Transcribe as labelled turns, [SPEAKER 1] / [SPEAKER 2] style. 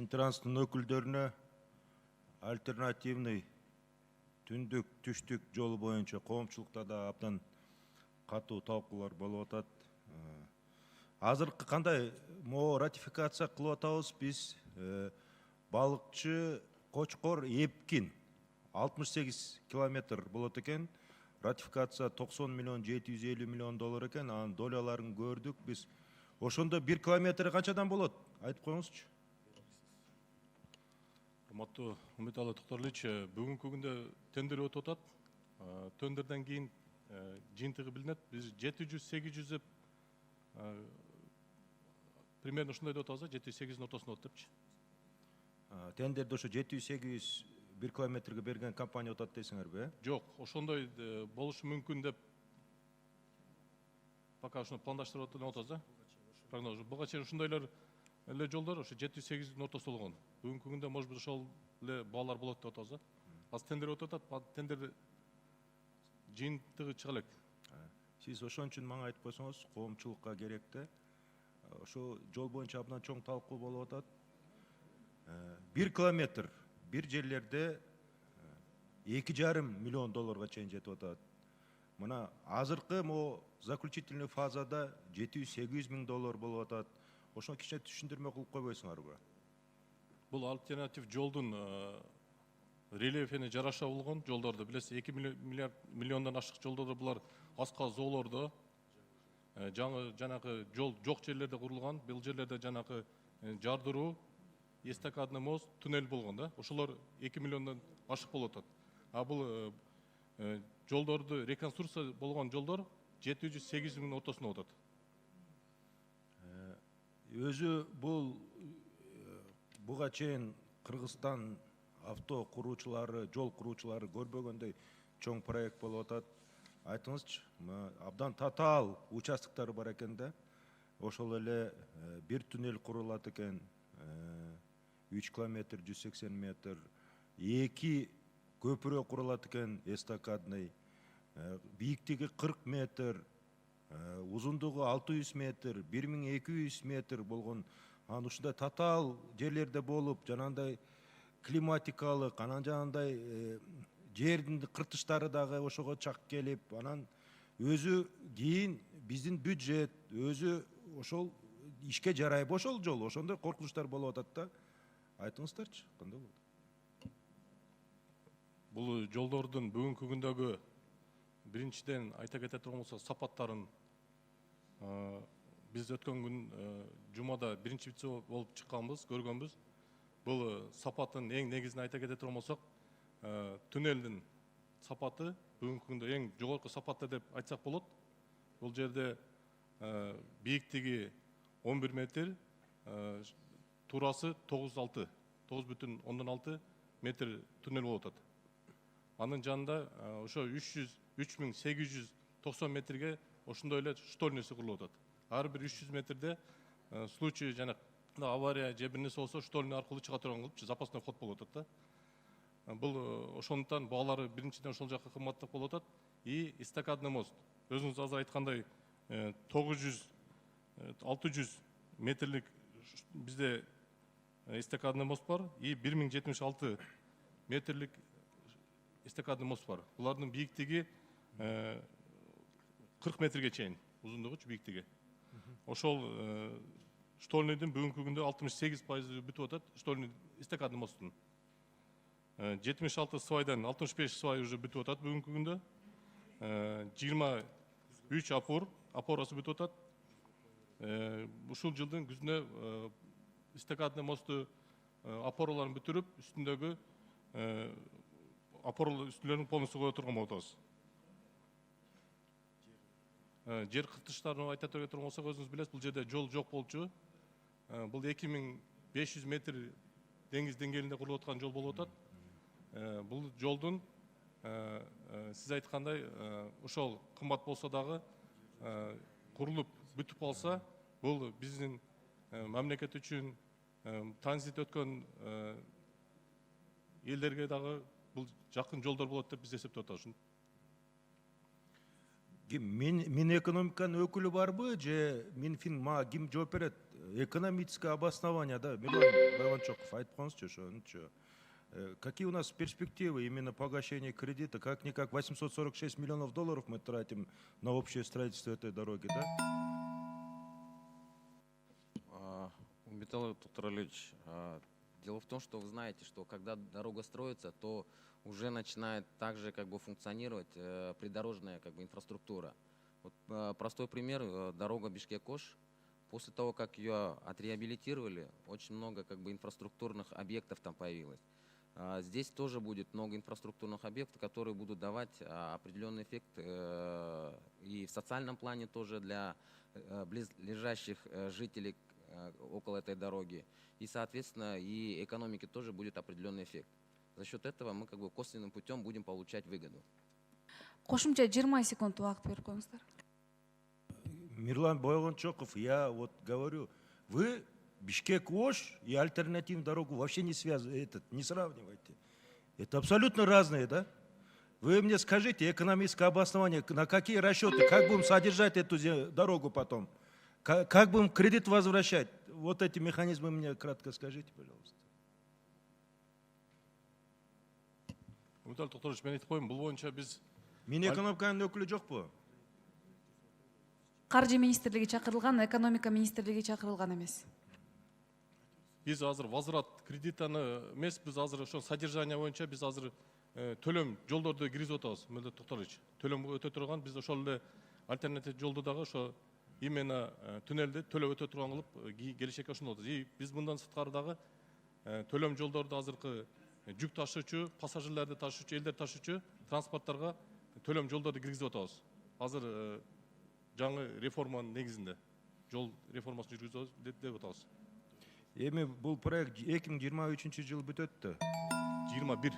[SPEAKER 1] Минтранстын өкүлдөрүнө альтернативный түндүк түштүк жолу боюнча коомчулукта да абдан катуу талкуулар болуп атат. Азыркы кандай могу ратификация кылып атабыз биз. Балыкчы Кочкор Эпкин 68 километр болот экен. Ратификация 90 миллион 750 миллион доллар экен. Анын доляларын көрдүк биз. Ошондо 1 километр канчадан болот? Айтып коюңузчу.
[SPEAKER 2] Урматтуу Үмүталы Токторлович, бүгүнкү күндө тендер өтүп атат. Тендерден кийин жыйынтыгы билинет. Биз 700-800 деп примерно ушундай деп атабыз, 700-800 ортосунда болот депчи.
[SPEAKER 1] Тендерде ошо 700-800 1 километрге берген компания отат дейсиңерби?
[SPEAKER 2] Жок, ошондой болушу мүмкүн деп пока ушуну пландаштырып атат деп атабыз да. Прогноз. Буга чейин ушундайлар эле жолдор ошо 700-800 ортосу болгон. Бүгүнкү күндө может быть ошол эле баалар болот деп атабыз да. Азыр тендер өтүп атат, тендер жыйынтыгы чыга элек.
[SPEAKER 1] Сиз ошон үчүн мага айтып койсоңуз, коомчулукка керекте. Ошо жол боюнча абдан чоң талкуу болуп атат. 1 километр бир жерлерде 2,5 миллион долларга чейин жетип атат. Мына азыркы могу заключительный фазада 700-800 миң доллар болуп атат. Ошону кичине түшүндүрмө кылып койбойсуңарбы?
[SPEAKER 2] Бул альтернатив жолдун рельефине жараша болгон жолдорду билесиз, 2 миллиондон ашык жолдордо булар аска зоолордо жанагы жол жок жерлерде курулган. Бул жерлерде жанагы жардыруу, эстакадный мост, туннель болгон да. Ошолор 2 миллиондон ашык болуп атат. А бул жолдорду реконструкция болгон жолдор 700-800 миң ортосунда болуп атат.
[SPEAKER 1] Өзү буга чейин Кыргызстан авто куруучулары, жол куруучулары көрбөгөндөй чоң проект болуп атат. Айтыңызчы, абдан татаал участоктор бар экен да. Ошол эле бир туннель курулат экен, 3 километр 180 метр, 2 көпүрө курулат экен, эстакадный, бийиктиги 40 метр, узундугу 600 метр, 1200 метр болгон. Анан ушундай татаал жерлерде болуп, жанагындай климатикалык, анан жанагындай жердин кыртыштары дагы ошого чак келип, анан өзү кийин биздин бюджет, өзү ошол ишке жарайбы ошол жол, ошондой коркунучтар болуп атат да. Айтыңыздарчы, кандай болот?
[SPEAKER 2] Бул жолдордун бүгүнкү күндөгү биринчиден айта кете турган болсок, сапаттарын биз өткөн күн жумада биринчи вице болуп чыкканбыз, көргөнбүз. Бул сапаттын эң негизин айта кете турган болсок, туннелдин сапаты бүгүнкү күндө эң жогорку сапатта деп айтсак болот. Бул жерде бийиктиги 11 метр, турасы 9,6 метр туннель болуп атат. Анын жанында ошо 3890 метрге ошондой эле штольныйсы курулуп атат. Ар бир 300 метрде случай жана авария же бир нерсе болсо штольный аркылуу чыга турган кылып запасной ход болуп атат да. Бул ошондуктан баалары биринчиден ошол жакка кымбаттап болуп атат. И эстакадный мост. Өзүңүз азыр айткандай 600 метрлик бизде эстакадный мост бар и 1076 метрлик эстакадный мост бар. Булардын бийиктиги 40 метрге чейин, узундугу бийиктиги. Ошол штольныйдын бүгүнкү күндө 68% бүтүп атат, штольный эстакадный мосттун. 76 свайдан 65 свай уже бүтүп атат бүгүнкү күндө. 23 опорасы бүтүп атат. Ушул жылдын күзүнө эстакадный мостту опораларын бүтүрүп, үстүндөгү опоралар үстүлөрүн полностью кое турган болуп атабыз. Жер кыртыштарын айта турган болсок, өзүңүз билесиз, бул жерде жол жок болчу. Бул 2500 метр деңиз деңгээлинде курулуп аткан жол болуп атат. Бул жолдун сиз айткандай ошол кымбат болсо дагы курулуп бүтүп калса, бул биздин мамлекет үчүн транзит өткөн элдерге дагы бул жакын жолдор болот деп биз эсептеп атабыз.
[SPEAKER 1] Минэкономиканын өкүлү барбы же Минфин мага ким жооп берет? экономическое обоснование, да, Мирлан Байванчоков айтып қойыңызшы ошонучу. Какие у нас перспективы именно погашения кредита? Как-никак 846 миллионов долларов мы тратим на общее строительство этой дороги, да?
[SPEAKER 3] Умбетал Туктаралевич, дело в том, что вы знаете, что когда дорога строится, то уже начинает также как бы функционировать придорожная как бы инфраструктура. Вот, простой пример, дорога Бишкек-Ош. После того, как ее отреабилитировали, очень много как бы инфраструктурных объектов там появилось. Здесь тоже будет много инфраструктурных объектов, которые будут давать определенный эффект и в социальном плане тоже для близлежащих жителей около этой дороги. И, соответственно, и экономике тоже будет определенный эффект. За счет этого мы как бы косвенным путем будем получать выгоду.
[SPEAKER 4] Кошумча 20 секунд убакыт берип коюңуздар.
[SPEAKER 1] Мирлан Байванчоков, я вот говорю, вы Бишкек-Ош и альтернативную дорогу вообще не связываете, не сравнивайте. Это абсолютно разные, да? Вы мне скажите, экономическое обоснование, на какие расчеты, как будем содержать эту дорогу потом? Как будем кредит возвращать? Вот эти механизмы мне кратко скажите, пожалуйста.
[SPEAKER 2] Умбетал Туктарович, мен айтып коеюн, бул боюнча биз
[SPEAKER 1] Мен экономиканын өкүлү жокпу?
[SPEAKER 4] Каржы министрлиги чакырылган, экономика министрлиги чакырылган эмес.
[SPEAKER 2] Биз азыр возврат кредитаны эмес, биз азыр ошо содержание боюнча биз азыр төлөм жолдорду киргизип атабыз. Мелдет Туктарович, төлөм өтө турган, биз ошол эле альтернатив жолду дагы ошо именно туннелди төлөп өтө турган кылып келешекке ошондо атабыз. Биз мындан сырткары дагы төлөм жолдорду азыркы жүк ташуучу, пассажирлерди ташуучу, элдер ташуучу транспорттарга төлөм жолдорду киргизип атабыз. Азыр жаңы реформанын негизинде жол реформасын жүргүзөбүз деп атабыз.
[SPEAKER 1] Эми бул проект 2023 жыл бүтөт да.
[SPEAKER 2] 21